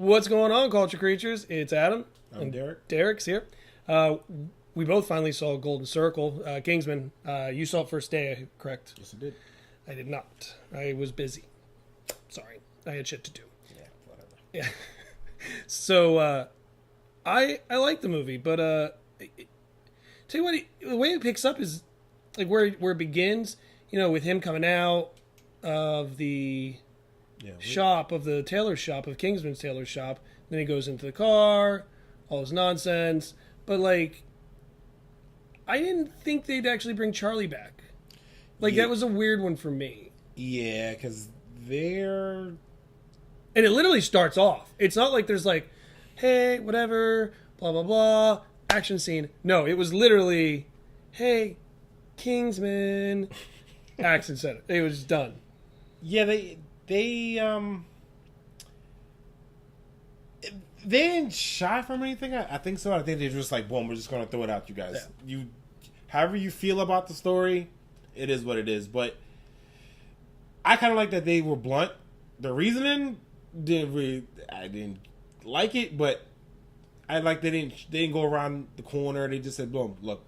What's going on, Culture Creatures? It's Adam. I'm Derek. Derek's here. We both finally saw Golden Circle. Kingsman, you saw it first day, correct? Yes, I did. I did not. I was busy. Sorry. I had shit to do. Yeah, whatever. Yeah. So, I like the movie, but tell you what, the way it picks up is like where it begins, with him coming out of the shop, of the tailor shop, of Kingsman's tailor shop. Then he goes into the car, all this nonsense. But, like, I didn't think they'd actually bring Charlie back. Like, that was a weird one for me. Yeah, because they're... And it literally starts off. It's not like there's like, hey, whatever, blah, blah, blah, action scene. No, it was literally, hey, Kingsman, action set. It was done. Yeah, they didn't shy from anything. I think so. I think they're just like, boom, we're just gonna throw it out, you guys. Yeah. However you feel about the story, it is what it is. But I kind of like that they were blunt. The reasoning I didn't like it, but I like they didn't go around the corner. They just said, boom, look,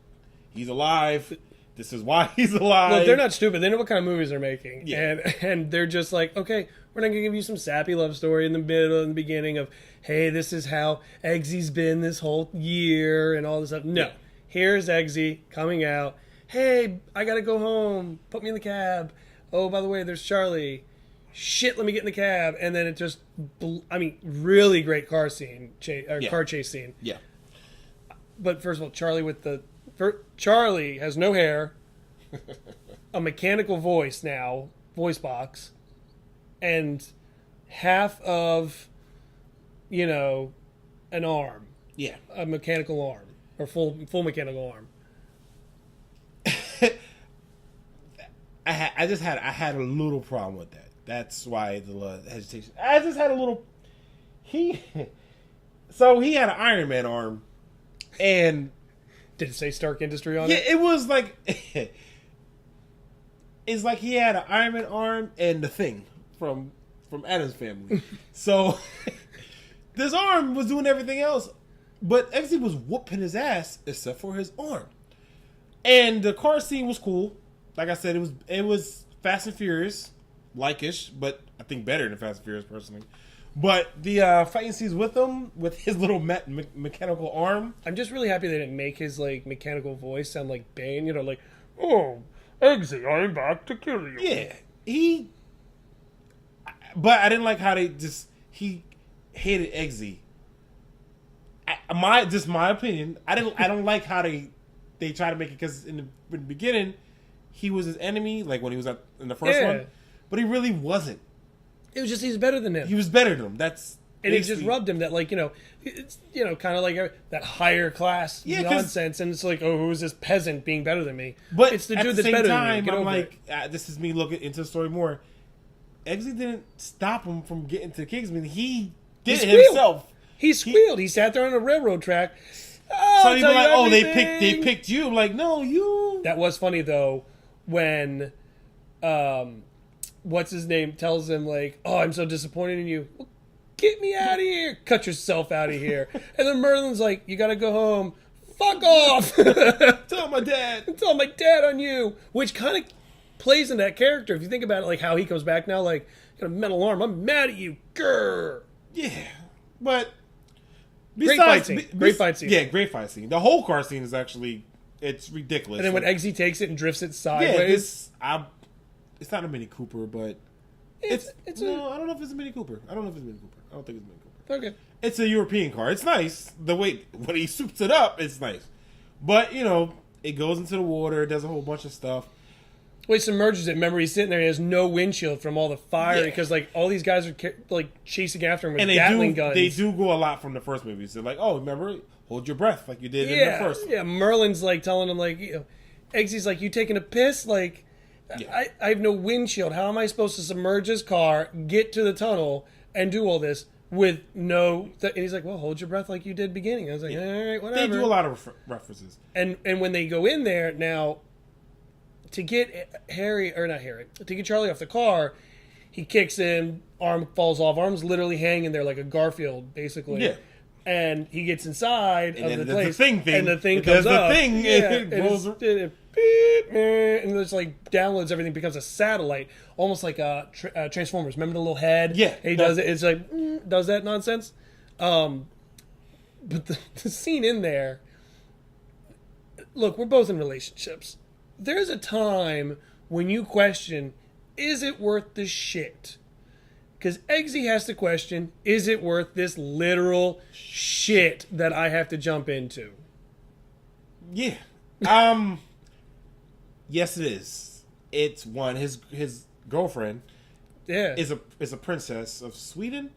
he's alive. This is why he's alive. Look, they're not stupid. They know what kind of movies they're making. Yeah. And they're just like, okay, we're not going to give you some sappy love story in the middle and the beginning of, hey, this is how Eggsy's been this whole year and all this stuff. No. Yeah. Here's Eggsy coming out. Hey, I got to go home. Put me in the cab. Oh, by the way, there's Charlie. Shit, let me get in the cab. And then it just, really great car scene, car chase scene. Yeah. But first of all, Charlie has no hair, a mechanical voice box, and half of, an arm. Yeah. A mechanical arm. Or full mechanical arm. I had a little problem with that. That's why the hesitation. I just had a little... So he had an Iron Man arm, and... Did it say Stark Industry on it? Yeah, it was like... It's like he had an Iron Man arm and the Thing from Addams Family. So, this arm was doing everything else, but Eggsy was whooping his ass except for his arm. And the car scene was cool. Like I said, it was Fast and Furious, like-ish, but I think better than Fast and Furious personally. But the fighting scenes with him, with his little mechanical arm. I'm just really happy they didn't make his mechanical voice sound like Bane. Like, oh, Eggsy, I'm back to kill you. Yeah, but I didn't like how he hated Eggsy. My opinion. I don't like how they try to make it, because in the beginning he was his enemy, like when he was in the first one, but he really wasn't. It was just he's better than him. He was better than him. And he just rubbed him that it's kind of like that higher class nonsense, and it's like, oh, who is this peasant being better than me? But it's the dude that's better than me. I'm like, this is me looking into the story more. Eggsy didn't stop him from getting to Kingsman. He did it himself. He squealed. He sat there on a railroad track. So he'd be like, oh, they picked you. I'm like, no, you. That was funny though when what's his name tells him like, oh, I'm so disappointed in you. Well, get me out of here. Cut yourself out of here. And then Merlin's like, you got to go home. Fuck off. Tell my dad. Tell my dad on you. Which kind of plays in that character. If you think about it, like how he comes back now, like, got a metal arm. I'm mad at you. Grr. Yeah. But great fight scene. Yeah, great fight scene. The whole car scene is actually, it's ridiculous. And then when Eggsy takes it and drifts it sideways. Yeah, it's not a Mini Cooper, but I don't know if it's a Mini Cooper. I don't think it's a Mini Cooper. Okay. It's a European car. It's nice. The way when he soups it up, it's nice. But it goes into the water. It does a whole bunch of stuff. Well, he submerges it. Remember, he's sitting there. He has no windshield from all the fire because all these guys are chasing after him with Gatling guns. They do go a lot from the first movie. So like, oh, remember, hold your breath like you did in the first. Yeah, Merlin's telling him Eggsy's like, you taking a piss? Like, I have no windshield. How am I supposed to submerge his car, get to the tunnel, and do all this with no... And he's like, well, hold your breath like you did beginning. I was like, all right, whatever. They do a lot of references. And when they go in there now, to get to get Charlie off the car, He kicks him, arm falls off, arm's literally hanging there like a Garfield, basically. Yeah. And he gets inside And of then the there's place, the thing, and the thing comes the up, thing, it rolls. and it's like downloads everything, becomes a satellite, almost like Transformers. Remember the little head? Yeah, he does it. It's like does that nonsense. But the scene in there. Look, we're both in relationships. There's a time when you question, is it worth the shit? Because Eggsy has to question, is it worth this literal shit that I have to jump into? Yeah. Yes, it is. It's one. His girlfriend is a princess of Sweden,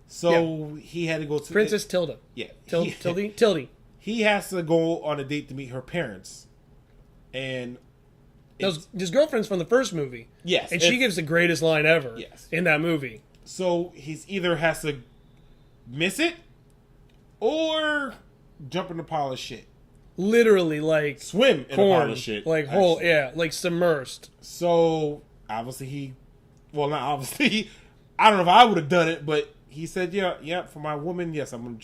so he had to go to Princess Tilda. Yeah, Tildy. He has to go on a date to meet her parents, and His girlfriend's from the first movie. Yes, and she gives the greatest line ever. Yes. In that movie. So he's either has to miss it or jump in a pile of shit. Literally, like swim in corn, a pile of shit. Like whole, like submersed. So obviously not obviously. I don't know if I would have done it, but he said, yeah, for my woman, yes, I'm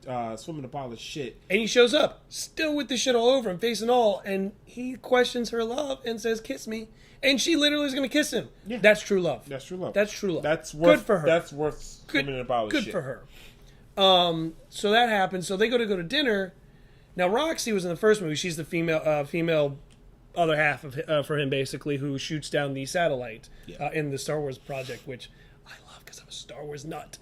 gonna swim in a pile of shit. And he shows up, still with the shit all over him, face and all, and he questions her love and says, "Kiss me." And she literally is going to kiss him. Yeah. That's true love. That's true love. That's true love. That's worth, good for her. That's worth swimming in a pile of shit. Good for her. So that happens. So they go to dinner. Now Roxy was in the first movie. She's the female other half of for him, basically, who shoots down the satellite in the Star Wars project, which I love because I'm a Star Wars nut.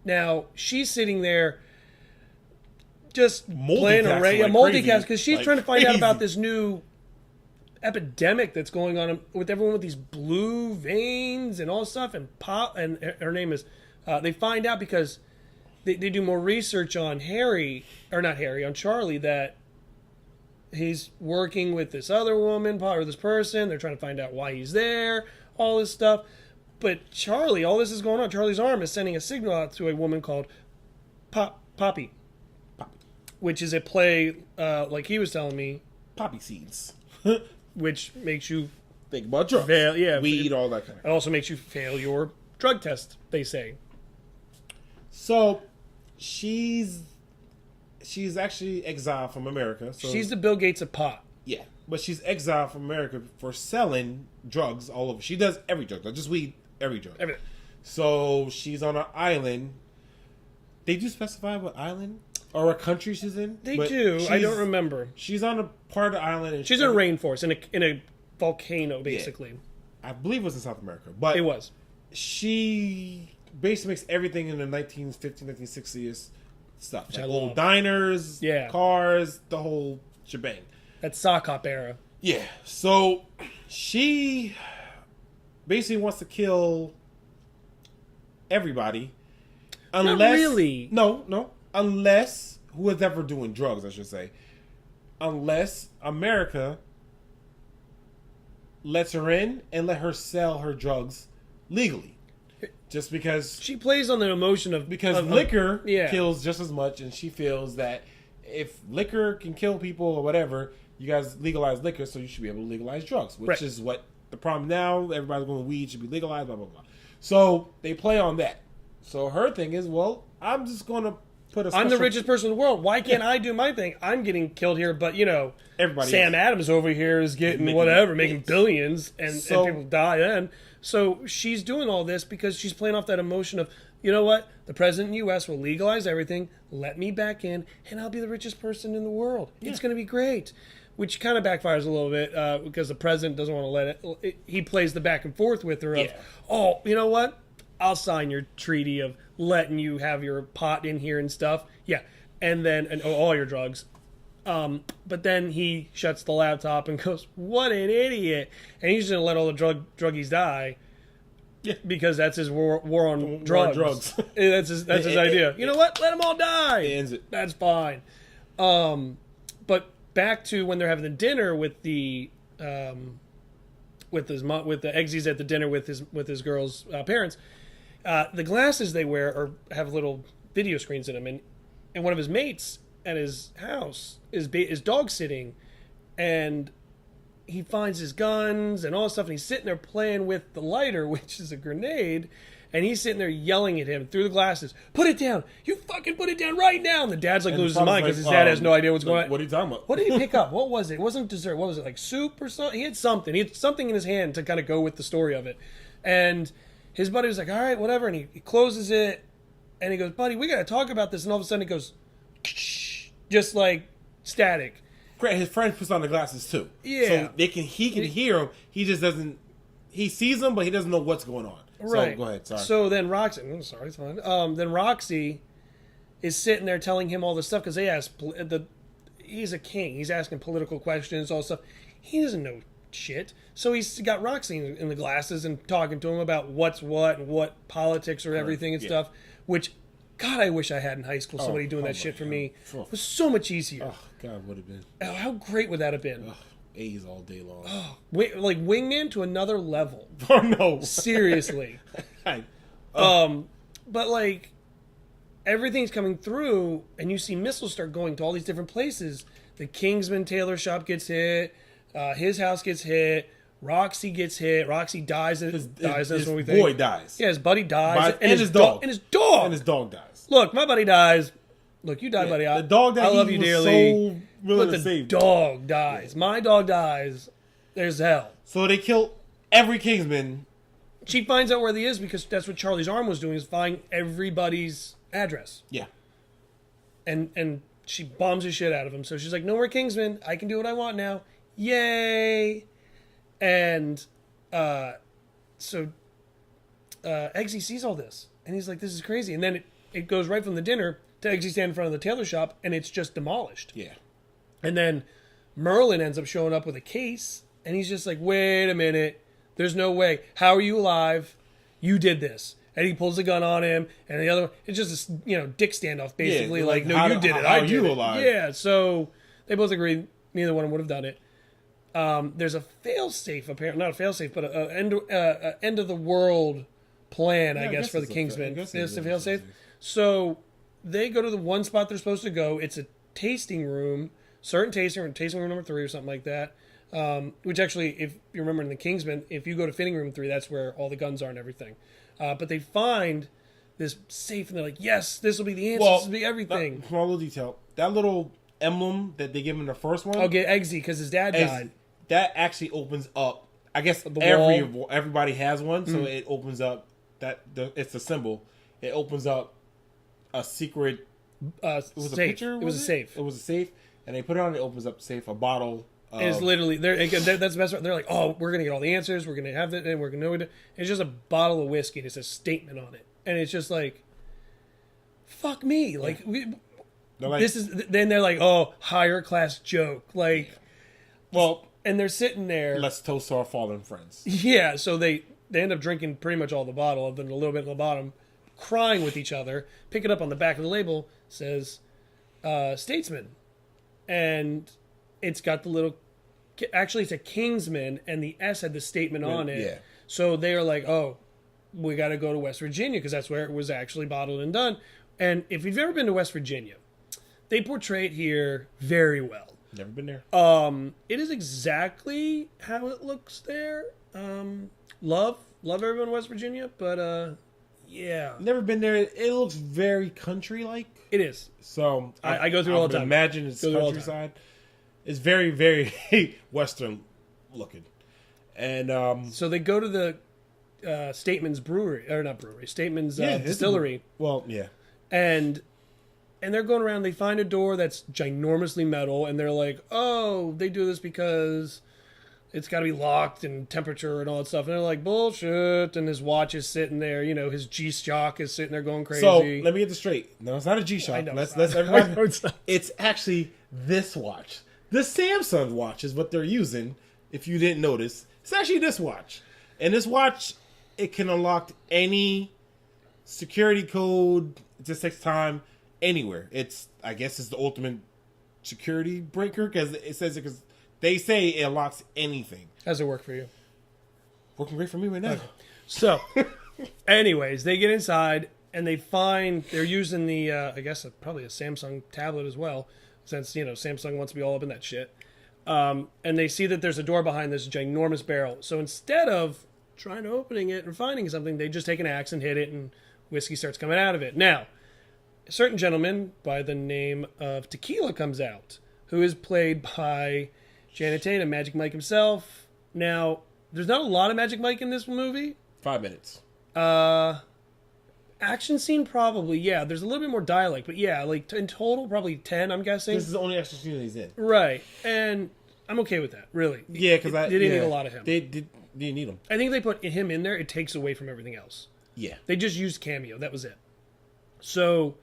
Now she's sitting there just playing a multicast because she's trying to find out about this new epidemic that's going on with everyone with these blue veins and all this stuff, and her name is they find out because they do more research on on Charlie, that he's working with this other woman or this person. They're trying to find out why he's there, all this stuff. But Charlie, all this is going on. Charlie's arm is sending a signal out to a woman called Poppy, which is a play, like he was telling me, poppy seeds. Which makes you think about drugs, weed, all that kind of. It also makes you fail your drug test, they say. So she's actually exiled from America. So she's the Bill Gates of pot. Yeah, but she's exiled from America for selling drugs all over. She does every drug, not just weed, every drug. Everything. So she's on an island. They do specify what island or what country she's in. They do. I don't remember. She's on a part of the island. And she's in a rainforest, in a volcano, basically. Yeah. I believe it was in South America. But it was. She basically makes everything in the 1950s, 1960s stuff. Which like old diners, cars, the whole shebang. That sock hop era. Yeah. So she basically wants to kill everybody. Unless, not really. No. Unless, who is ever doing drugs, I should say. Unless America lets her in and let her sell her drugs legally. Just because... She plays on the emotion of... Because liquor kills just as much, and she feels that if liquor can kill people or whatever, you guys legalize liquor, so you should be able to legalize drugs, which is what the problem now. Everybody's going, weed should be legalized, blah, blah, blah. So they play on that. So her thing is, well, I'm just going to put a special... I'm the richest person in the world. Why can't I do my thing? I'm getting killed here, but, everybody Sam Adams over here is getting making billions, and people die then. So she's doing all this because she's playing off that emotion of, you know what? The president in the U.S. will legalize everything, let me back in, and I'll be the richest person in the world. Yeah. It's going to be great. Which kind of backfires a little bit because the president doesn't want to let it. He plays the back and forth with her of, oh, you know what? I'll sign your treaty of letting you have your pot in here and stuff. Yeah. And all your drugs. But then he shuts the laptop and goes, what an idiot. And he's going to let all the druggies die. Yeah. Because that's his war on drugs. That's his idea. You know what? Let them all die. It ends it. That's fine. But back to when they're having the dinner with the Eggsys at the dinner with his girl's parents. The glasses they wear have little video screens in them, and one of his mates at his house is dog sitting, and he finds his guns and all this stuff, and he's sitting there playing with the lighter, which is a grenade, and he's sitting there yelling at him through the glasses, "Put it down! You fucking put it down right now!" And the dad's like loses his mind because his dad has no idea what's going on. What are you talking about? What did he pick up? What was it? It wasn't dessert. What was it, like soup or something? He had something. He had something in his hand to kind of go with the story of it. And his buddy was like, all right, whatever. And he closes it, and he goes, buddy, we got to talk about this. And all of a sudden it goes, just like static. His friend puts on the glasses too. Yeah. So he can hear him. He just doesn't. He sees them, but he doesn't know what's going on. Right. So go ahead. Sorry. So then Roxy, sorry, it's fine. Then Roxy is sitting there telling him all this stuff because they ask he's a king. He's asking political questions, all this stuff. He doesn't know shit. So he's got Roxy in the glasses and talking to him about what's what and what politics or everything and stuff. Which, God, I wish I had in high school somebody doing that shit for me. It was so much easier. Oh God, would have been. How great would that have been? A's all day long. Like Wingman to another level. Oh no, seriously. But like everything's coming through, and you see missiles start going to all these different places. The Kingsman tailor shop gets hit. His house gets hit. Roxy gets hit. Roxy dies. His boy dies. Yeah, his buddy dies, and his dog. And his dog. And his dog dies. Look, my buddy dies. Look, you died, buddy. The dog that I love you dearly. So willing but to save. The dog dies. My dog dies. There's hell. So they kill every Kingsman. She finds out where he is because that's what Charlie's arm was doing, is find everybody's address. Yeah. And she bombs the shit out of him. So she's like, no more Kingsman. I can do what I want now. Yay. And so Eggsy sees all this. And he's like, this is crazy. And then it goes right from the dinner to Eggsy standing in front of the tailor shop, and it's just demolished. Yeah. And then Merlin ends up showing up with a case, and he's just like, wait a minute. There's no way. How are you alive? You did this. And he pulls a gun on him, and the other one, it's just a, dick standoff, basically. Yeah, like, no, you did it. I did you it. alive? Yeah, so they both agreed neither one of them would have done it. There's a fail-safe, apparently. Not a fail-safe, but an end of the world plan, I guess for the Kingsman. It's a fail-safe. So they go to the one spot they're supposed to go. It's a tasting room, tasting room number 3 or something like that. Which actually, if you remember in the Kingsman, if you go to fitting room 3, that's where all the guns are and everything. But they find this safe, and they're like, yes, this will be the answer. This will be everything. Small little detail. That little emblem that they give him in the first one. I'll get Eggsy because his dad died. That actually opens up. I guess everybody has one, so it opens up. It's a symbol. It opens up a secret. It was safe. a picture. It was a safe. It was a safe, and they put it on. It opens up the safe. A bottle. It's literally that's the best part. They're like, oh, we're gonna get all the answers. We're gonna have it, and we're gonna know it. It's just a bottle of whiskey. And it's a statement on it, and it's just like, fuck me. Like this is. Then they're like, oh, higher class joke. Like, well, and they're sitting there. Let's toast our fallen friends. Yeah. So they end up drinking pretty much all the bottle, other than a little bit at the bottom, crying with each other. Pick it up on the back of the label, says Statesman, and it's got the little. Actually, it's a Kingsman, and the S had the statement on it. Yeah. So they are like, oh, we got to go to West Virginia because that's where it was actually bottled and done. And if you've ever been to West Virginia, they portray it here very well. Never been there. It is exactly how it looks there. Love everyone in West Virginia, but yeah. Never been there. It looks very country-like. It is. So I go through all the time. Imagine it's countryside. It's very, very Western looking. And so they go to the Stateman's brewery, or not brewery, Stateman's distillery. Well, yeah. And they're going around, they find a door that's ginormously metal, and they're like, oh, they do this because it's got to be locked and temperature and all that stuff. And they're like, bullshit. And his watch is sitting there, his G-Shock is sitting there going crazy. So let me get this straight. No, it's not a G-Shock. Let's everybody. It's actually this watch. The Samsung watch is what they're using, if you didn't notice. It's actually this watch. And this watch, it can unlock any security code, just takes time, anywhere. I guess it's the ultimate security breaker, because they say it unlocks anything. How's it work for you? Working great for me right now. Okay. So, anyways, they get inside, and they're using the, I guess probably a Samsung tablet as well, since, Samsung wants to be all up in that shit. And they see that there's a door behind this ginormous barrel. So instead of trying to opening it and finding something, they just take an axe and hit it, and whiskey starts coming out of it. Now, a certain gentleman by the name of Tequila comes out, who is played by Channing Tatum, Magic Mike himself. Now, there's not a lot of Magic Mike in this movie. 5 minutes. Action scene, probably, yeah. There's a little bit more dialect, but yeah, like in total, probably 10, I'm guessing. This is the only action scene he's in. Right, and I'm okay with that, really. Yeah, because they didn't need a lot of him. They didn't need him. I think if they put him in there, it takes away from everything else. Yeah. They just used cameo, that was it. So,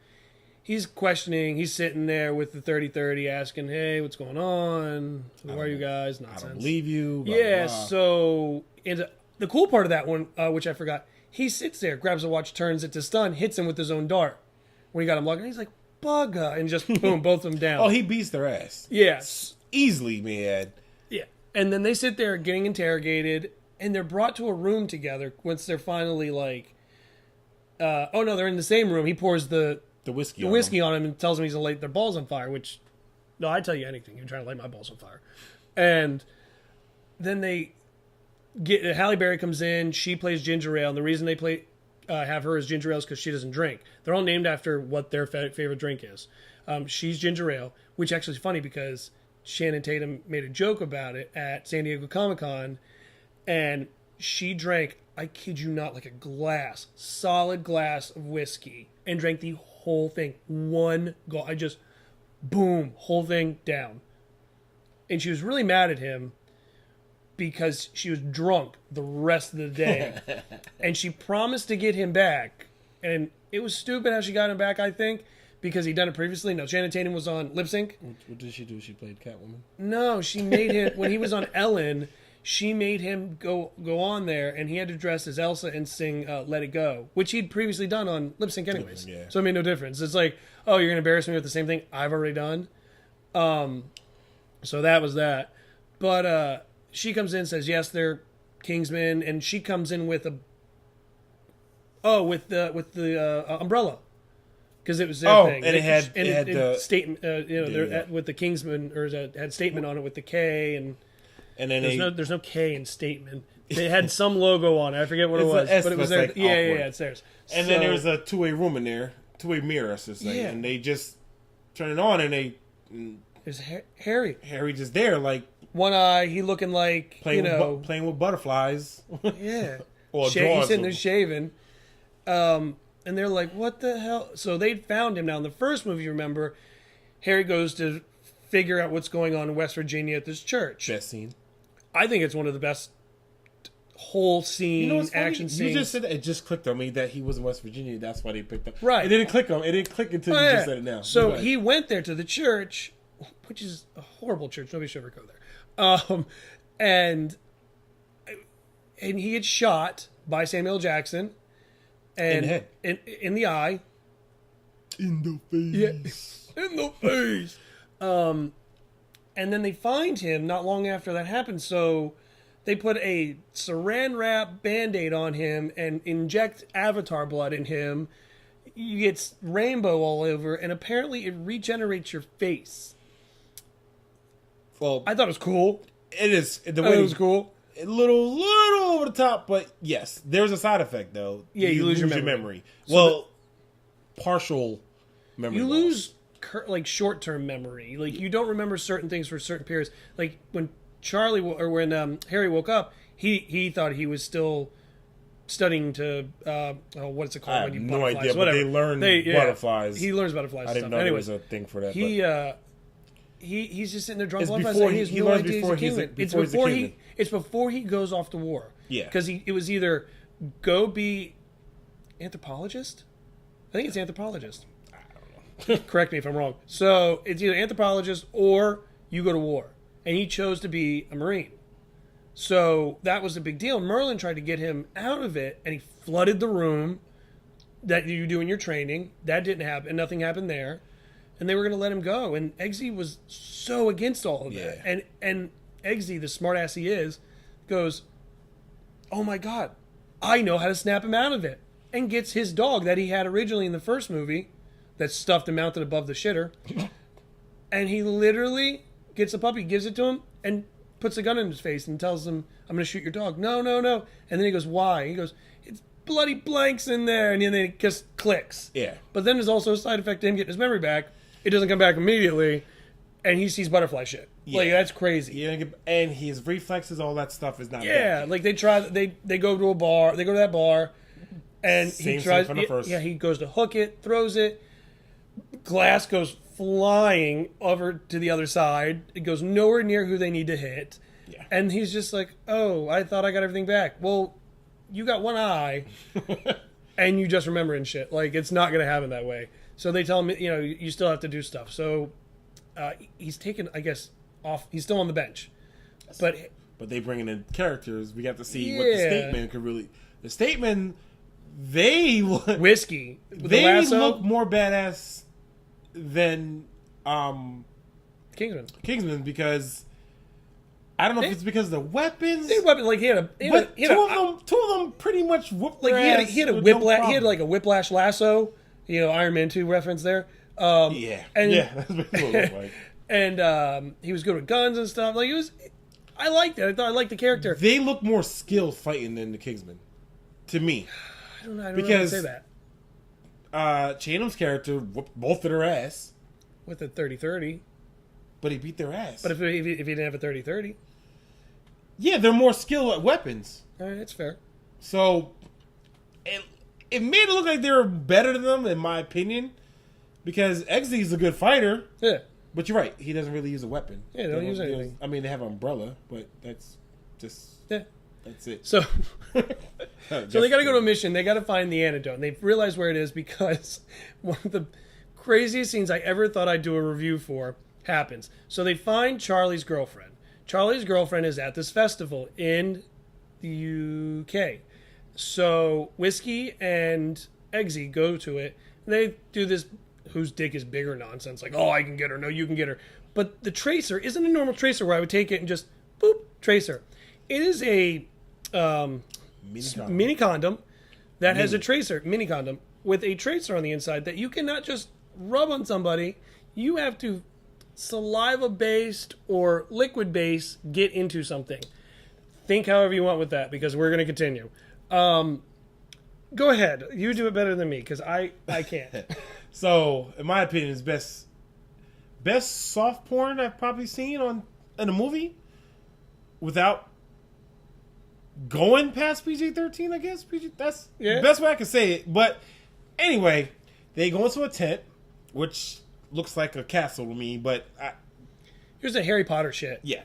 he's questioning, he's sitting there with the 30-30 asking, hey, what's going on? Who are you guys? Nonsense. I don't believe you. Blah, Yeah, blah. so and the cool part of that one, which I forgot, he sits there, grabs a watch, turns it to stun, hits him with his own dart. When he got him locked, and he's like, bugger, and just boom, both of them down. Oh, he beats their ass. Yes. Easily, man. Yeah. And then they sit there getting interrogated, and they're brought to a room together once they're finally like, oh no, they're in the same room. He pours the whiskey on him and tells them he's going to light their balls on fire, which, no, I'd tell you anything. You're trying to light my balls on fire. And then they get, Halle Berry comes in, she plays Ginger Ale, and the reason they have her as Ginger Ale is because she doesn't drink. They're all named after what their favorite drink is. She's Ginger Ale, which actually is funny because Channing Tatum made a joke about it at San Diego Comic-Con, and she drank, I kid you not, like a solid glass of whiskey, and drank the whole thing. One go, I just, boom, whole thing down. And she was really mad at him because she was drunk the rest of the day. And she promised to get him back. And it was stupid how she got him back, I think, because he'd done it previously. No, Channing Tatum was on Lip Sync. What did she do? She played Catwoman? No, she made him, when he was on Ellen, she made him go on there, and he had to dress as Elsa and sing Let It Go, which he'd previously done on Lip Sync anyways. Yeah. So it made no difference. It's like, oh, you're going to embarrass me with the same thing I've already done? So that was that. But she comes in and says, yes, they're Kingsman, and she comes in with the umbrella. Because it was their thing. And it had the statement, with the Kingsman, or it had statement on it with the K, and then there's no K in statement. They had some logo on it. I forget what it was, but it was there. Like yeah, it's theirs. And then there was a two-way room in there, two-way mirror, I should say, and they just turn it on, and there's Harry. Harry just there, like one eye. He looking like playing with butterflies. Yeah, or he's sitting there shaving. And they're like, what the hell? So they found him. Now, in the first movie, you remember, Harry goes to figure out what's going on in West Virginia at this church. Best scene. I think it's one of the best whole scene, action scenes. You just said that. It just clicked on me that he was in West Virginia. That's why they picked up. Right. It didn't click on. It didn't click until you just said it now. So he went there to the church, which is a horrible church. Nobody should ever go there. And he gets shot by Samuel Jackson. And in the head. In the eye. In the face. Yeah. In the face. And then they find him not long after that happened. So they put a saran wrap Band-Aid on him and inject Avatar blood in him. You get rainbow all over, and apparently it regenerates your face. Well, I thought it was cool. It is. The way way it was cool. A little over the top, but yes, there's a side effect though. Yeah, you lose your memory. So partial memory. You loss. lose like short-term memory. Like you don't remember certain things for certain periods. Like when Harry woke up, he thought he was still studying to what's it called? I have when you no butterflies, idea. whatever. But they learn butterflies. He learns butterflies. I didn't stuff. know Anyways, there was a thing for that. He's just sitting there drawing It's butterflies. before And he- has he no learns idea before he's a he's a- Kingsman. before he's a Kingsman. It's before he goes off to war. Yeah. Because it was either go be anthropologist. I think it's anthropologist. I don't know. Correct me if I'm wrong. So it's either anthropologist or you go to war. And he chose to be a Marine. So that was a big deal. Merlin tried to get him out of it, and he flooded the room that you do in your training. That didn't happen, and nothing happened there. And they were going to let him go. And Eggsy was so against all of that. Yeah. And Eggsy, the smartass he is, goes, oh my God, I know how to snap him out of it. And gets his dog that he had originally in the first movie that stuffed and mounted above the shitter. And he literally gets the puppy, gives it to him, and puts a gun in his face and tells him, "I'm going to shoot your dog." No, no, no. And then he goes, "Why?" He goes, "It's bloody blanks in there." And then it just clicks. Yeah. But then there's also a side effect to him getting his memory back. It doesn't come back immediately, and he sees butterfly shit. Yeah. Like, that's crazy. Yeah, and his reflexes, all that stuff is not. Yeah, bad. like they go to a bar, they go to that bar, and Same he tries. from the first. Yeah, he goes to hook it, throws it. Glass goes flying over to the other side. It goes nowhere near who they need to hit. Yeah. And he's just like, "Oh, I thought I got everything back." Well, you got one eye, and you just remembering shit. Like, it's not going to happen that way. So they tell him, you still have to do stuff. So he's taken, I guess, off. He's still on the bench, but they bring in characters. We got to see Yeah. what the Stateman could really. The Stateman, they Whiskey, with the they lasso, look more badass than Kingsman. because I don't know if it's because of the weapons. They weapon like he had But two of them pretty much whooped like their he had ass a with whiplash. no He had problem. like a whiplash lasso. Iron Man 2 reference there. Yeah, and that's what it looked like. and he was good with guns and stuff. Like, it was, I liked it. I thought I liked the character. They look more skilled fighting than the Kingsman, to me. I don't know how to because say that Chanum's character whooped both of their ass, with a 30-30. but he beat their ass. But if he didn't have a 30-30, yeah, they're more skilled at weapons. all right, it's fair. So it made it look like they were better than them, in my opinion, because Exy's a good fighter. Yeah. But you're right, he doesn't really use a weapon. Yeah, they don't use anything. I mean, they have an umbrella, but that's just Yeah. that's it. So they got to go to a mission. They got to find the antidote. And they've realized where it is because one of the craziest scenes I ever thought I'd do a review for happens. So they find Charlie's girlfriend. Charlie's girlfriend is at this festival in the UK. So Whiskey and Eggsy go to it. And they do this whose dick is bigger nonsense. Like, oh, I can get her. No, you can get her. But the tracer isn't a normal tracer where I would take it and just, boop, tracer. It is a mini condom that has a tracer, mini condom, with a tracer on the inside that you cannot just rub on somebody. You have to saliva-based or liquid-based get into something. Think however you want with that, because we're going to continue. Go ahead. You do it better than me, because I can't. So, in my opinion, it's best soft porn I've probably seen in a movie without going past PG-13, I guess. That's the best way I can say it. But anyway, they go into a tent, which looks like a castle to me, but Here's a Harry Potter shit. yeah.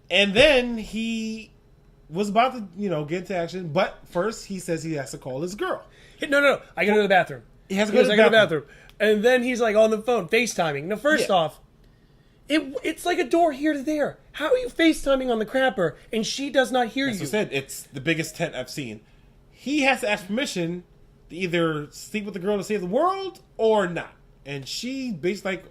And then he was about to, get into action, but first he says he has to call his girl. No. I gotta go to the bathroom. He has to go to the bathroom. And then he's like on the phone, FaceTiming. Now, first off, it's like a door here to there. How are you FaceTiming on the crapper and she does not hear As you? I said, it's the biggest tent I've seen. He has to ask permission to either sleep with the girl to save the world or not. And she, based like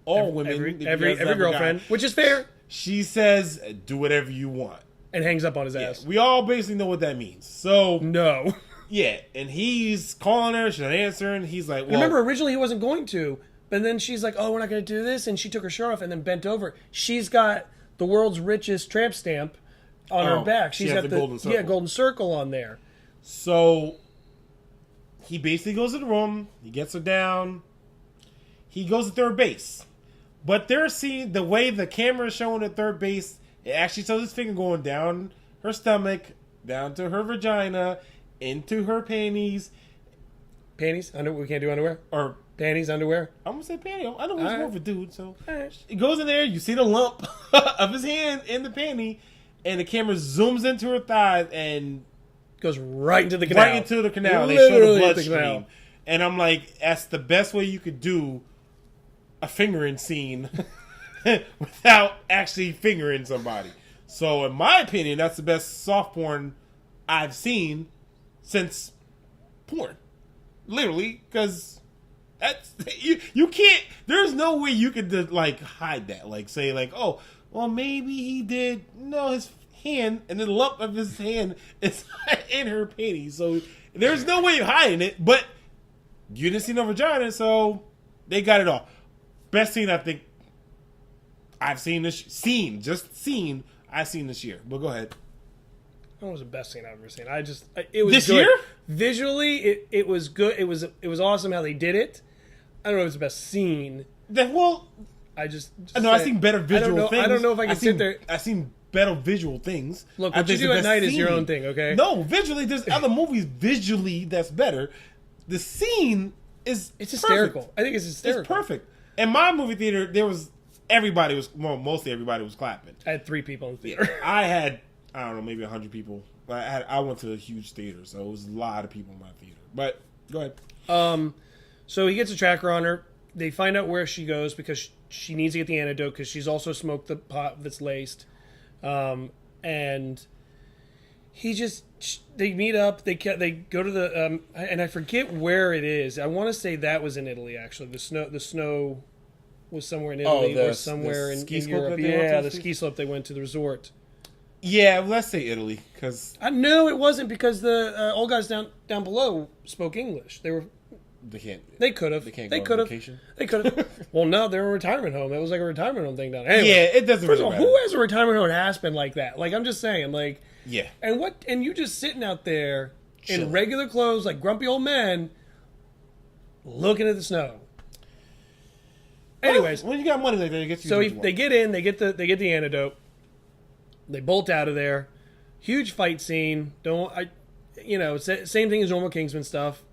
all women, every girlfriend, which is fair, she says, do whatever you want. and hangs up on his ass. We all basically know what that means. So, No. yeah. And he's calling her, she's not answering. He's like, well. Remember, originally he wasn't going to, but then she's like, oh, we're not going to do this. And she took her shirt off and then bent over. She's got the world's richest tramp stamp on her back. She's got the golden circle. Yeah, golden circle on there. So he basically goes to the room. He gets her down. He goes to third base. But they're seeing the way the camera is showing at third base. It actually shows his finger going down her stomach, down to her vagina, into her panties. Panties? We can't do underwear? Or panties, underwear? I'm going to say panty. I know he's more of a dude. So right. It goes in there. You see the lump of his hand in the panty. And the camera zooms into her thighs and goes right into the canal. Right into the canal. Literally they show the the bloodstream. canal. And I'm like, that's the best way you could do a fingering scene without actually fingering somebody. So, in my opinion, that's the best soft porn I've seen since porn. Literally, because that's you can't. There's no way you could like hide that. Like say like, oh, well maybe he did. No, his hand and the lump of his hand is in her panties. So there's no way of hiding it. But you didn't see no vagina, so they got it all. Best scene I think I've seen this I've seen this year. But go ahead. That was the best scene I've ever seen. It was This good. year? Visually, it was good. It was awesome how they did it. I don't know if it's the best scene. I've seen better visual things. I don't know if I can sit there. I've seen better visual things. Look, what you do at night is your own thing, okay? No, visually, there's other movies visually that's better. The scene is It's hysterical. I think it's hysterical. It's perfect. In my movie theater, mostly everybody was clapping. I had 3 people in the theater. I had, I don't know, maybe 100 people. I went to a huge theater, so it was a lot of people in my theater. But go ahead. So he gets a tracker on her. They find out where she goes because she needs to get the antidote because she's also smoked the pot that's laced. And they meet up. They go to the and I forget where it is. I want to say that was in Italy. Actually, the snow was somewhere in Italy or somewhere in Europe. Yeah, the ski slope they went to, the resort. Yeah, let's say Italy because No, it wasn't because the old guys down below spoke English. They could have. They could have. Well, no, they're a retirement home. That was like a retirement home thing down there. Anyway, yeah, it doesn't really matter. Who has a retirement home in Aspen like that? Like, I'm just saying, like... Yeah. And you just sitting out there Chilling. in regular clothes, like grumpy old men, looking at the snow. Anyways. When you got money like that, it gets you... So they get in, they get the antidote. They bolt out of there. Huge fight scene. Same thing as normal Kingsman stuff.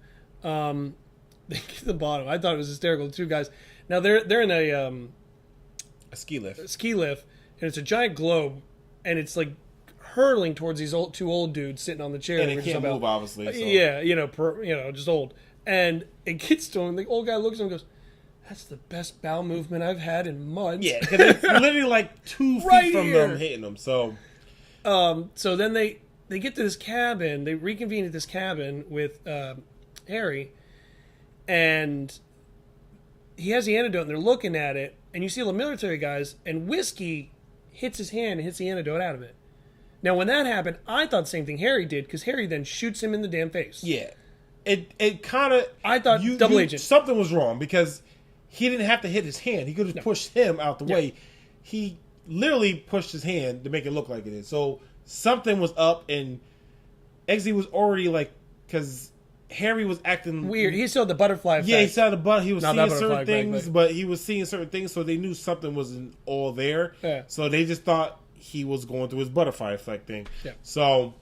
They get to the bottom. I thought it was hysterical. The 2 guys. Now they're in a ski lift. And it's a giant globe, and it's like hurtling towards these 2 old dudes sitting on the chair. And it can't move, obviously. So. Yeah, just old. And it gets to him. The old guy looks at him and goes, "That's the best bowel movement I've had in months." Yeah, because it's literally like 2 feet from them hitting them. So then they get to this cabin. They reconvene at this cabin with Harry. And he has the antidote, and they're looking at it, and you see all the military guys, and Whiskey hits his hand and hits the antidote out of it. Now, when that happened, I thought the same thing Harry did, because Harry then shoots him in the damn face. Yeah. It kind of... I thought double agent. Something was wrong, because he didn't have to hit his hand. He could have pushed him out the way. He literally pushed his hand to make it look like it is. So, something was up, and Eggsy was already like... Because... Harry was acting weird. He saw the butterfly effect. Yeah, he saw the butterfly. He was seeing certain things, but he was seeing certain things, so they knew something wasn't all there. Yeah. So they just thought he was going through his butterfly effect thing. Yeah. So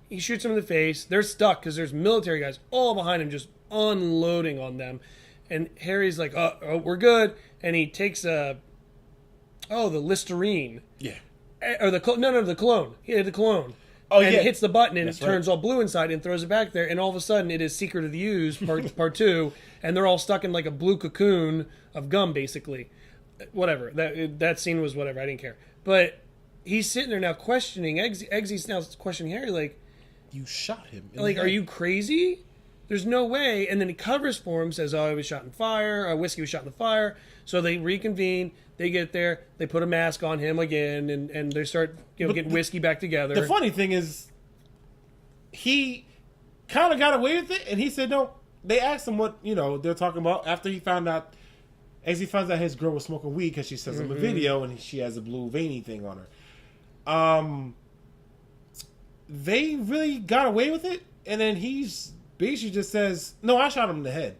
he shoots him in the face. They're stuck because there's military guys all behind him just unloading on them. And Harry's like, oh, we're good. And he takes the Listerine. Yeah. Or the cologne. He had the cologne. Oh, and yeah. it hits the button, and That's it turns all blue inside and throws it back there. And all of a sudden, it is Secret of the Ooze, part 2. And they're all stuck in like a blue cocoon of gum, basically. Whatever. That scene was whatever. I didn't care. But he's sitting there now questioning. Eggsy's now questioning Harry, like... You shot him. Like, are you crazy? There's no way. And then he covers for him, says, oh, he was shot in fire. Whiskey was shot in the fire. So they reconvene. They get there. They put a mask on him again, and they start getting Whiskey back together. The funny thing is, he kind of got away with it, and he said no. They asked him what they're talking about after he found out. As he finds out his girl was smoking weed because she sends him a video and she has a blue veiny thing on her. They really got away with it, and then he's basically just says, "No, I shot him in the head."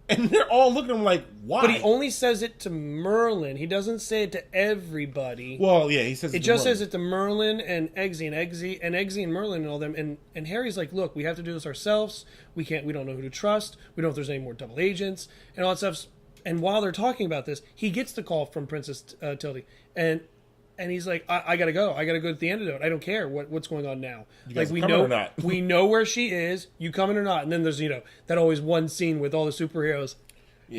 And they're all looking at him like, why? But he only says it to Merlin. He doesn't say it to everybody. Well, yeah, he says it just says it to Merlin and Eggsy and Merlin and all them. And Harry's like, look, we have to do this ourselves. We don't know who to trust. We don't know if there's any more double agents and all that stuff. And while they're talking about this, he gets the call from Princess Tildy. And he's like, I gotta go. I gotta go to the antidote. I don't care what's going on now. Like we know, we know where she is. You coming or not? And then there's that always one scene with all the superheroes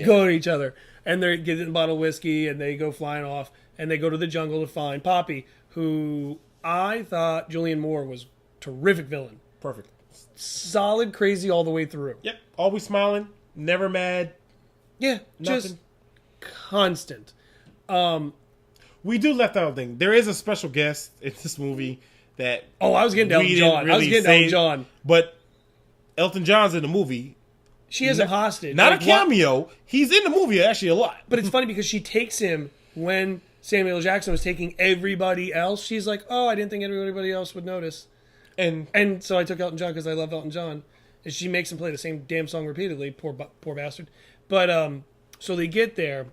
go to each other, and they're getting a bottle of whiskey, and they go flying off, and they go to the jungle to find Poppy, who I thought Julianne Moore was terrific villain. Perfect, solid, crazy all the way through. Yep, always smiling, never mad. Yeah, just constant. We do left out a thing. There is a special guest in this movie that... Oh, I was getting Elton John. But Elton John's in the movie. She has him hostage. Not Like, a cameo. He's in the movie actually a lot. But it's funny because she takes him when Samuel L. Jackson was taking everybody else. She's like, oh, I didn't think everybody else would notice. And so I took Elton John because I love Elton John. And she makes him play the same damn song repeatedly. Poor bastard. But so they get there,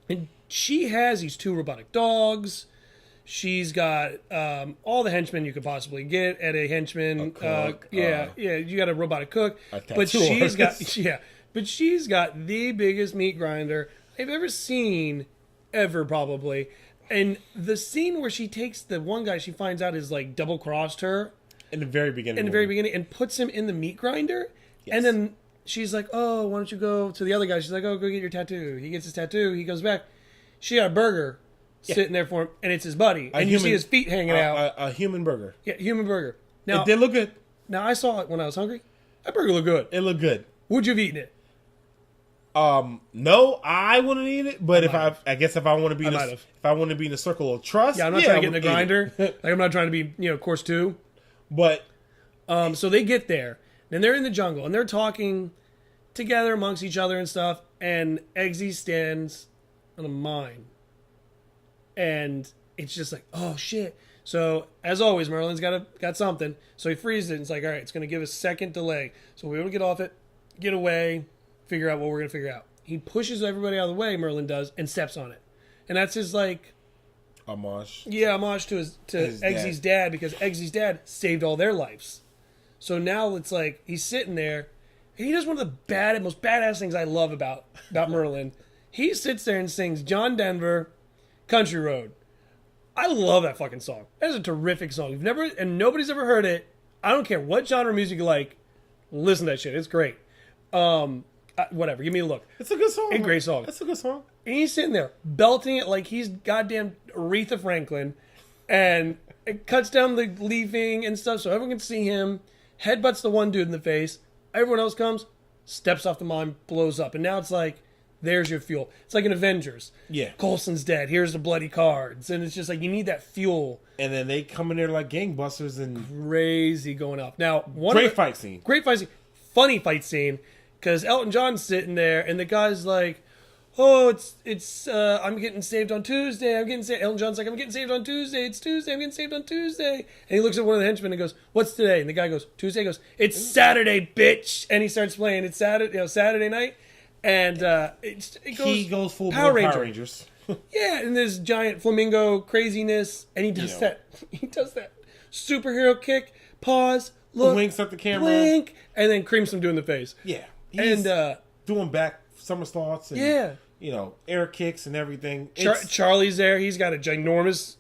and she has these 2 robotic dogs. She's got all the henchmen you could possibly get at a henchman. Cook, You got a robotic cook, but she's got the biggest meat grinder I've ever seen, ever probably. And the scene where she takes the one guy she finds out is like double crossed her in the very beginning, and puts him in the meat grinder, and then she's like, "Oh, why don't you go to the other guy?" She's like, "Oh, go get your tattoo." He gets his tattoo. He goes back. She got a burger. Sitting there for him, and it's his buddy, and you see his feet hanging out. A human burger. Yeah, human burger. Now it did look good. Now I saw it when I was hungry. That burger looked good. It looked good. Would you have eaten it? No, I wouldn't eat it. But if I want to be, if I want to be in the circle of trust, I'm not trying to get in the grinder. Like I'm not trying to be, course 2. But so they get there, and they're in the jungle, and they're talking together amongst each other and stuff. And Eggsy stands on a mine. And it's just like, oh shit. So as always, Merlin's got something. So he freezes it and it's like, all right, it's gonna give a second delay. So we're able to get off it, get away, figure out what we're gonna figure out. He pushes everybody out of the way, Merlin does, and steps on it. And that's his like homage. Yeah, homage to his Eggsy's dad, because Eggsy's dad saved all their lives. So now it's like he's sitting there and he does one of the most badass things I love about Merlin. He sits there and sings John Denver, Country Road. I love that fucking song. That is a terrific song. Nobody's ever heard it. I don't care what genre of music you like. Listen to that shit. It's great. Whatever. Give me a look. It's a good song. It's a great song. It's a good song. And he's sitting there belting it like he's goddamn Aretha Franklin, and it cuts down the leafing and stuff so everyone can see him. Headbutts the one dude in the face. Everyone else comes, steps off the mine, blows up, and now it's like, there's your fuel. It's like an Avengers. Yeah. Coulson's dead. Here's the bloody cards. And it's just like, you need that fuel. And then they come in there like gangbusters and... Crazy going up. Now, Great fight scene. Funny fight scene. Because Elton John's sitting there and the guy's like, oh, it's I'm getting saved on Tuesday. Elton John's like, I'm getting saved on Tuesday. It's Tuesday. I'm getting saved on Tuesday. And he looks at one of the henchmen and goes, what's today? And the guy goes, Tuesday. He goes, it's Saturday, bitch. And he starts playing. It's Saturday night. And he goes full Power Rangers. Yeah, and there's giant flamingo craziness, and he does that. He does that superhero kick, pause, look, winks at the camera, blink, and then creams him doing the face. Yeah, he's doing back somersaults and air kicks and everything. Charlie's there. He's got a ginormous,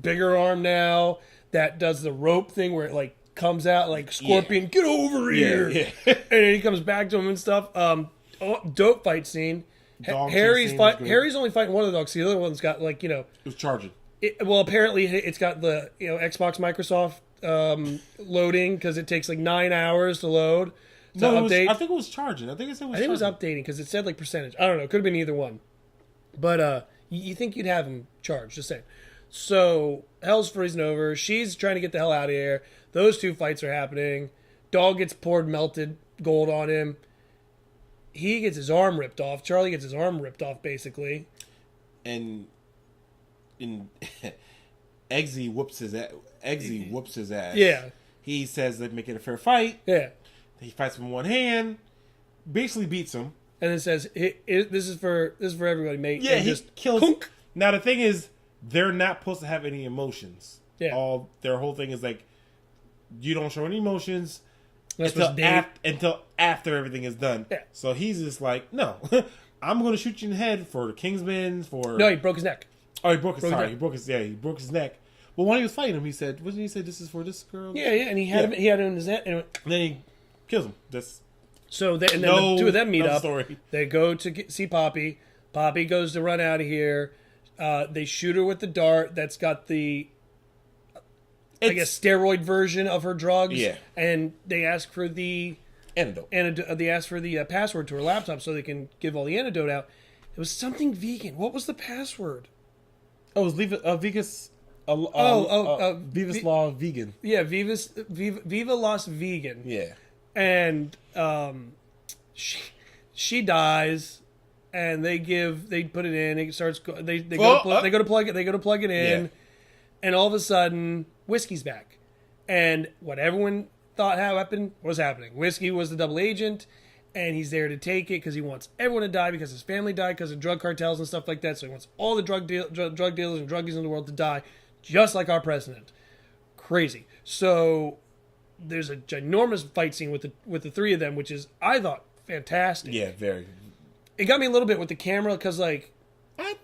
bigger arm now that does the rope thing where it like comes out like Scorpion. Get over here! Yeah. And then he comes back to him and stuff. Dope fight scene. Harry's only fighting one of the dogs. The other one's got like it was charging. Apparently it's got the Xbox Microsoft loading because it takes like 9 hours to load update. I think it was charging. I think it was updating because it said like percentage. I don't know. It could have been either one. But you think you'd have him charged? Just saying. So hell's freezing over. She's trying to get the hell out of here. Those 2 fights are happening. Dog gets poured melted gold on him. He gets his arm ripped off. Charlie gets his arm ripped off, basically. And Eggsy whoops his ass. Yeah. He says they make it a fair fight. Yeah. He fights with one hand, basically beats him, and then says, "This is for everybody, mate." Yeah, and he just kills. Kunk. Now the thing is, they're not supposed to have any emotions. Yeah. Their whole thing is like, you don't show any emotions. Until after everything is done. Yeah. So he's just like, no, I'm going to shoot you in the head for Kingsman. No, he broke his neck. Oh, he broke his neck. But when he was fighting him, he said, wasn't he say this is for this girl? Yeah, and he had him in his neck. And then he kills him. The 2 of them meet up. Story. They go to see Poppy. Poppy goes to run out of here. They shoot her with the dart that's got the steroid version of her drugs. Yeah. And they ask for the antidote. They ask for the password to her laptop so they can give all the antidote out. It was something vegan. What was the password? Oh, it was Vivas Law Vegan. Yeah, Viva Las Vegan. Yeah. And she dies, and they put it in. It starts. They go to plug it. They go to plug it in, Yeah. and all of a sudden, Whiskey's back, and what everyone thought happened was happening. Whiskey was the double agent, and he's there to take it because he wants everyone to die because his family died because of drug cartels and stuff like that. So he wants all the drug dealers and druggies in the world to die, just like our president. Crazy. So there's a ginormous fight scene with the three of them, which is, I thought, fantastic. Yeah, very. It got me a little bit with the camera because, like,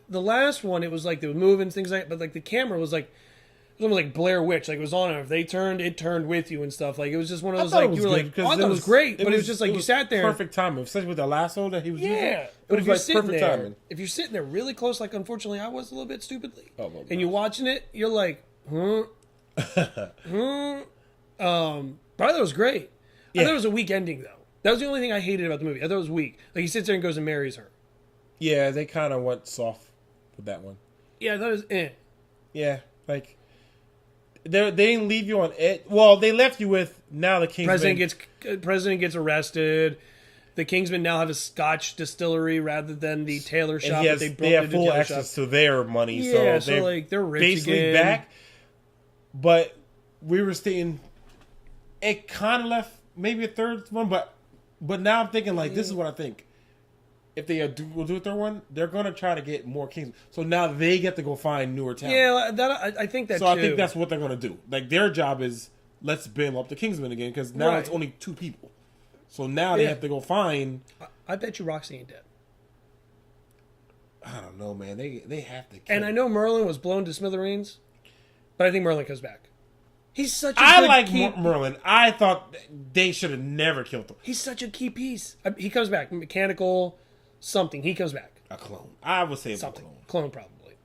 the last one, it was like they were moving things like, but like the camera was like, it was almost like Blair Witch. Like, it was on, and if they turned, it turned with you and stuff. Like, it was just one of those, like, you were like, oh, I thought it was great, but it was just like, you sat there. Perfect timing, especially with the lasso that he was using. Yeah, but if you're like sitting perfect there, timing. if you're sitting there really close, like unfortunately I was a little bit stupidly, Oh, well, and you're watching it, you're like, but I thought it was great. I thought it was a weak ending though. That was the only thing I hated about the movie. I thought it was weak. Like, he sits there and goes and marries her. Yeah, they kind of went soft with that one. Yeah, I thought it was Yeah, like they didn't leave you on it. Well, they left you with now the Kingsman. President gets arrested. The Kingsmen now have a Scotch distillery rather than the tailor shop that they broke have into full tailor access shop. to their money. Yeah, so like they're rich basically again. back. But we were staying. It kind of left maybe a third one, but now I'm thinking like this is what I think. If they will do a third one, they're going to try to get more Kingsmen. So now they get to go find newer talent. Yeah, I think that. So I think that's what they're going to do. Like, their job is let's build up the Kingsmen again because now it's only 2 people. So now they have to go find. I bet you Roxy ain't dead. I don't know, man. They have to. And I know Merlin was blown to smithereens, but I think Merlin comes back. He's such a Merlin. I thought they should have never killed him. He's such a key piece. He comes back. Mechanical something. He comes back. A clone. I would say something. A clone. Clone probably.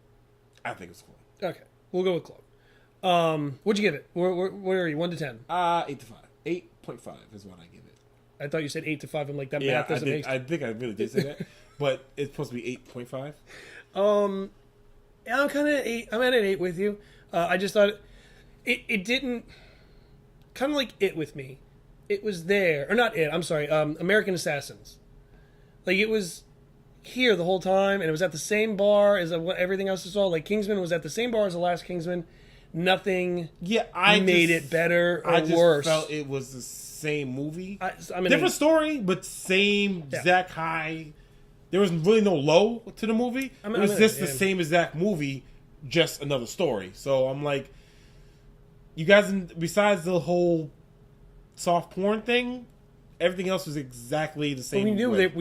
I think it's a clone. Okay. We'll go with clone. What'd you give it? Where are you? 1 to 10? 8 to 5. 8.5 is what I give it. I thought you said 8 to 5. I'm like, that Yeah, math doesn't make sense. I think I really did say that. But it's supposed to be 8.5. Yeah, I'm kind of 8. I'm at an 8 with you. I just thought it didn't, kind of like It with me. It was there, or not It. I'm sorry. American Assassins. Like, it was here the whole time, and it was at the same bar as everything else I saw. Like, Kingsman was at the same bar as the last Kingsman. Nothing. Yeah, made it better or worse. I just felt it was the same movie. I mean, different story, but same exact high. There was really no low to the movie. It was just the same exact movie, just another story. So I'm like, you guys, besides the whole soft porn thing, everything else was exactly the same. We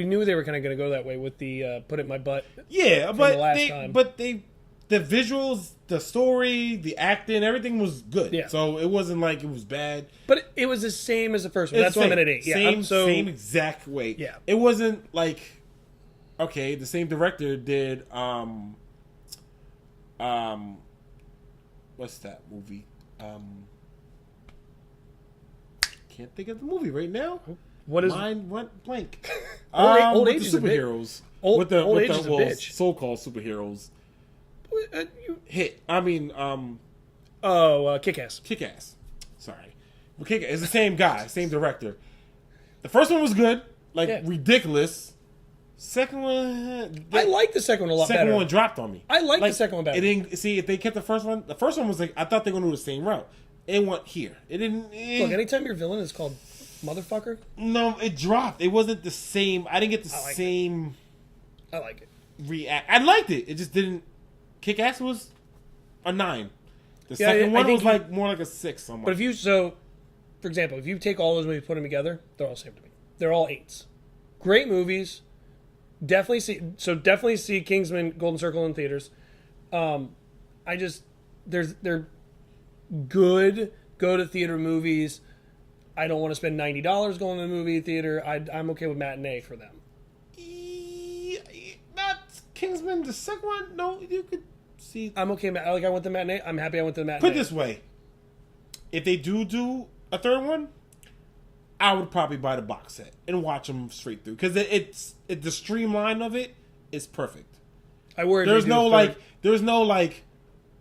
knew they were kind of going to go that way with the put it in my butt. Yeah, but the visuals, the story, the acting, everything was good. Yeah. So it wasn't like it was bad. But it was the same as the first one. That's why I'm at an 8. Yeah, same exact way. Yeah. It wasn't like, okay, the same director did what's that movie? Can't think of the movie right now. What is Mine went blank. Old Age with is the a bitch. superheroes. Old Age is a bitch. So-called superheroes. Hit. I mean, Kick-Ass. Kick-Ass. Sorry. But Kick-Ass. It's the same guy, same director. The first one was good. Ridiculous. Second one... I like the second one a lot better. Second one dropped on me. I like the second one better. It didn't... See, if they kept the first one was like... I thought they were going to do the same route. It went here. It didn't... Look, anytime your villain is called Motherfucker... No, it dropped. It wasn't the same... I didn't get the same... I like it. React. I liked it. It just didn't... Kick-Ass was a 9. The second one was like more like a 6. But if you... So, for example, if you take all those movies, put them together, they're all the same to me. They're all 8s. Great movies... Definitely see Kingsman Golden Circle in theaters. They're good go to theater movies. I don't want to spend $90 going to the movie theater. I'm okay with matinee for them. Not Kingsman, the second one. No, you could see. I'm okay. Like, I went to matinee. I'm happy I went to the matinee. Put it this way: if they do a third one, I would probably buy the box set and watch them straight through because the streamline of it is perfect. I worry. There's no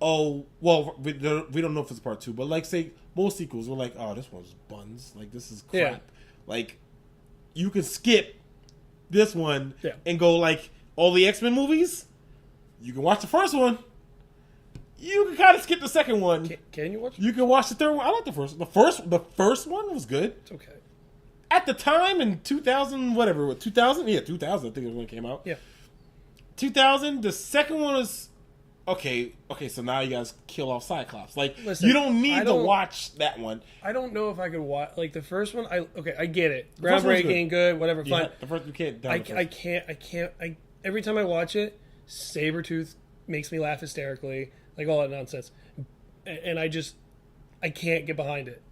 oh well, we don't know if it's part 2, but like say most sequels, we're like, oh, this one's buns, like this is crap. Yeah. Like you can skip this one Yeah. and go like all the X-Men movies, you can watch the first one. You can kind of skip the second one. Can you watch it? You can watch the third one. I like the first. The first one was good. It's okay. At the time in 2000, whatever, 2000? Yeah, 2000, I think it was when it came out. Yeah. 2000, the second one was, okay, so now you guys kill off Cyclops. Like, Listen, you don't need to watch that one. I don't know if I could watch, like, the first one, I get it. first one's Groundbreaking, good, whatever, fine. Yeah, the first, you can't down I the first. can't, every time I watch it, Sabretooth makes me laugh hysterically, like all that nonsense. And I can't get behind it.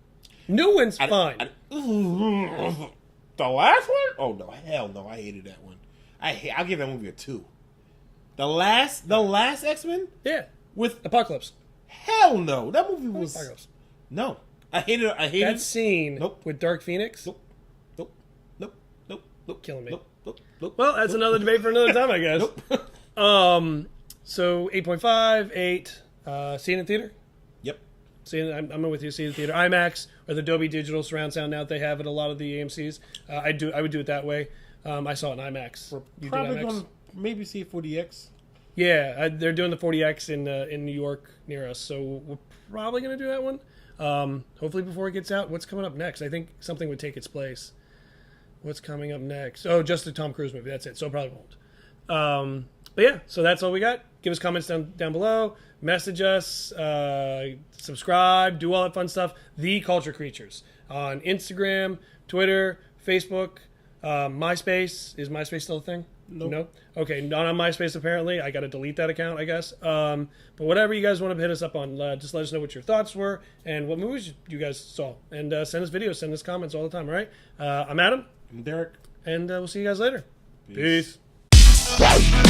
New one's fine. The last one? Oh, no, hell no, I hated that one. I'll give that movie a 2. The last X-Men? Yeah. With Apocalypse. hell no, that movie was Apocalypse. no. I hated That scene Nope. with Dark Phoenix. Nope. Killing me. Nope. Well, that's another debate for another time, I guess. Nope. So 8.5, 8. See it in theater? Yep. I'm with you. See it in theater. IMAX or the Dolby Digital surround sound now that they have at a lot of the AMCs. I would do it that way. I saw it in IMAX. You did Probably IMAX? going to maybe see it for the X. Yeah, they're doing the 40X in New York near us, so we're probably going to do that one. Hopefully before it gets out. What's coming up next? I think something would take its place. What's coming up next? Oh, just the Tom Cruise movie. That's it. So it probably won't. But yeah, so that's all we got. Give us comments down below. Message us. Subscribe. Do all that fun stuff. The Culture Creatures on Instagram, Twitter, Facebook, MySpace. Is MySpace still a thing? Nope. No? Okay, not on MySpace apparently. I got to delete that account, I guess. But whatever you guys want to hit us up on, just let us know what your thoughts were and what movies you guys saw. And send us videos, send us comments all the time, all right? I'm Adam. I'm Derek. And we'll see you guys later. Peace. Peace.